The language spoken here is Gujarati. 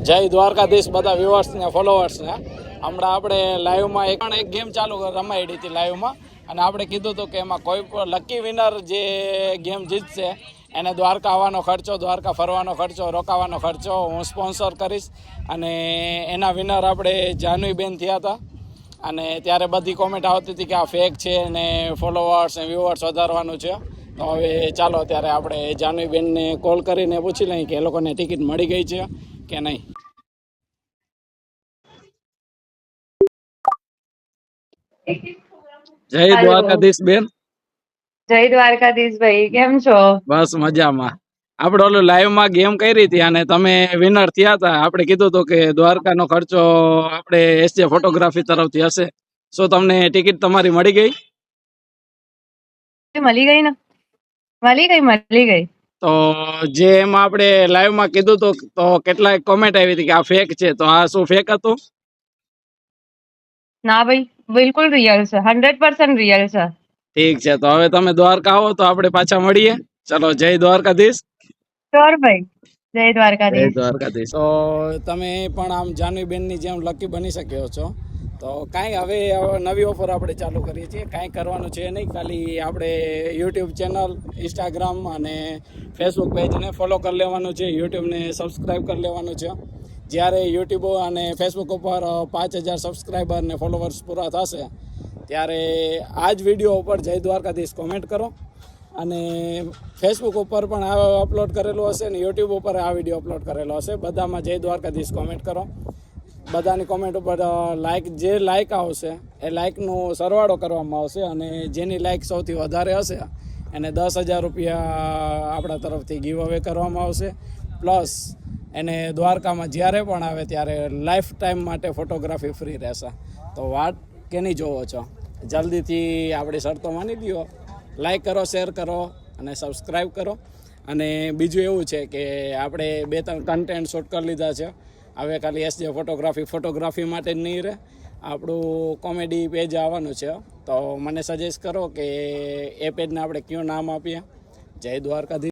જય દ્વારકાધીશ બધા વ્યુઅર્સ ને ફોલોવર્સ ને હમણાં આપણે લાઈવમાં એક ગેમ ચાલુ રમાડી હતી લાઈવમાં અને આપણે કીધું હતું કે એમાં કોઈ પણ લકી વિનર જે ગેમ જીતશે એને દ્વારકા આવવાનો ખર્ચો, દ્વારકા ફરવાનો ખર્ચો, રોકાવાનો ખર્ચો હું સ્પોન્સર કરીશ. અને એના વિનર આપણે જાનવીબેન થયા હતા અને ત્યારે બધી કોમેન્ટ આવતી હતી કે આ ફેક છે ને ફોલોવર્સ ને વ્યુઅર્સ વધારવાનું છે. તો હવે ચાલો ત્યારે આપણે જાનવીબેનને કોલ કરીને પૂછી લઈએ કે એ લોકોને ટિકિટ મળી ગઈ છે કે નહીં. જય દ્વારકાધીશ બેન. જય દ્વારકાધીશ ભાઈ, કેમ છો? બસ મજામાં. આપણે ઓલું લાઈવમાં ગેમ કરી હતી અને તમે વિનર થયા હતા. આપણે કીધું હતું કે દ્વારકાનો ખર્ચો આપણે એસજે ફોટોગ્રાફી તરફથી હશે. શું તમને ટિકિટ તમારી મળી ગઈ? મળી ગઈ ને, મળી ગઈ. તો જે એમાં આપણે લાઈવમાં કીધું હતું તો કેટલાક કોમેન્ટ આવી હતી કે આ ફેક છે, તો આ શું ફેક હતું? ના ભાઈ, બિલકુલ રિયલ છે, 100% રિયલ છે. ઠીક છે, તો હવે તમે દ્વારકા આવો તો આપણે પાછા મળીએ. ચલો, જય દ્વારકાધીશ. શ્યોર ભાઈ, જય જય દ્વારકાધીશ. દ્વારકાધીશ. તો તમે પણ આમ જાનવીબેનની જેમ લકી બની શક્યો છો. તો કાંઈ હવે નવી ઓફર આપણે ચાલુ કરીએ છીએ. કાંઈ કરવાનું છે નહીં, ખાલી આપણે યુટ્યુબ ચેનલ, ઇન્સ્ટાગ્રામ અને ફેસબુક પેજને ફોલો કરી લેવાનું છે. યુટ્યુબને સબસ્ક્રાઈબ કરી લેવાનું છે. જ્યારે યુટ્યુબ અને ફેસબુક ઉપર 5000 સબસ્ક્રાઈબર ને ફોલોવર્સ પૂરા થશે ત્યારે આ જ વિડીયો ઉપર જય દ્વારકાધીશ કોમેન્ટ કરો. અને ફેસબુક ઉપર પણ આ અપલોડ કરેલું હશે ને યુટ્યુબ ઉપર આ વિડીયો અપલોડ કરેલો હશે. બધામાં જય દ્વારકાધીશ કોમેન્ટ કરો. બધાની કોમેન્ટ ઉપર જે લાઇક આવશે એ લાઇકનો સરવાળો કરવામાં આવશે અને જેની લાઇક સૌથી વધારે હશે એને 10,000 રૂપિયા આપણા તરફથી ગીવ અવે કરવામાં આવશે. પ્લસ એને દ્વારકામાં જ્યારે પણ આવે ત્યારે લાઈફ ટાઈમ માટે ફોટોગ્રાફી ફ્રી રહેશે. તો વાત કેની જોવો છો? જલ્દીથી આપણી શરતો માની દો. લાઈક કરો, શેર કરો અને સબસ્ક્રાઈબ કરો. અને બીજું એવું છે કે આપણે 2-3 કન્ટેન્ટ શૂટ કરી લીધા છે. હવે ખાલી એસજે ફોટોગ્રાફી માટે જ નહીં રહે, આપણું કોમેડી પેજ આવવાનું છે. તો મને સજેસ્ટ કરો કે એ પેજને આપણે કયું નામ આપીએ. જય દ્વારકાધીશ.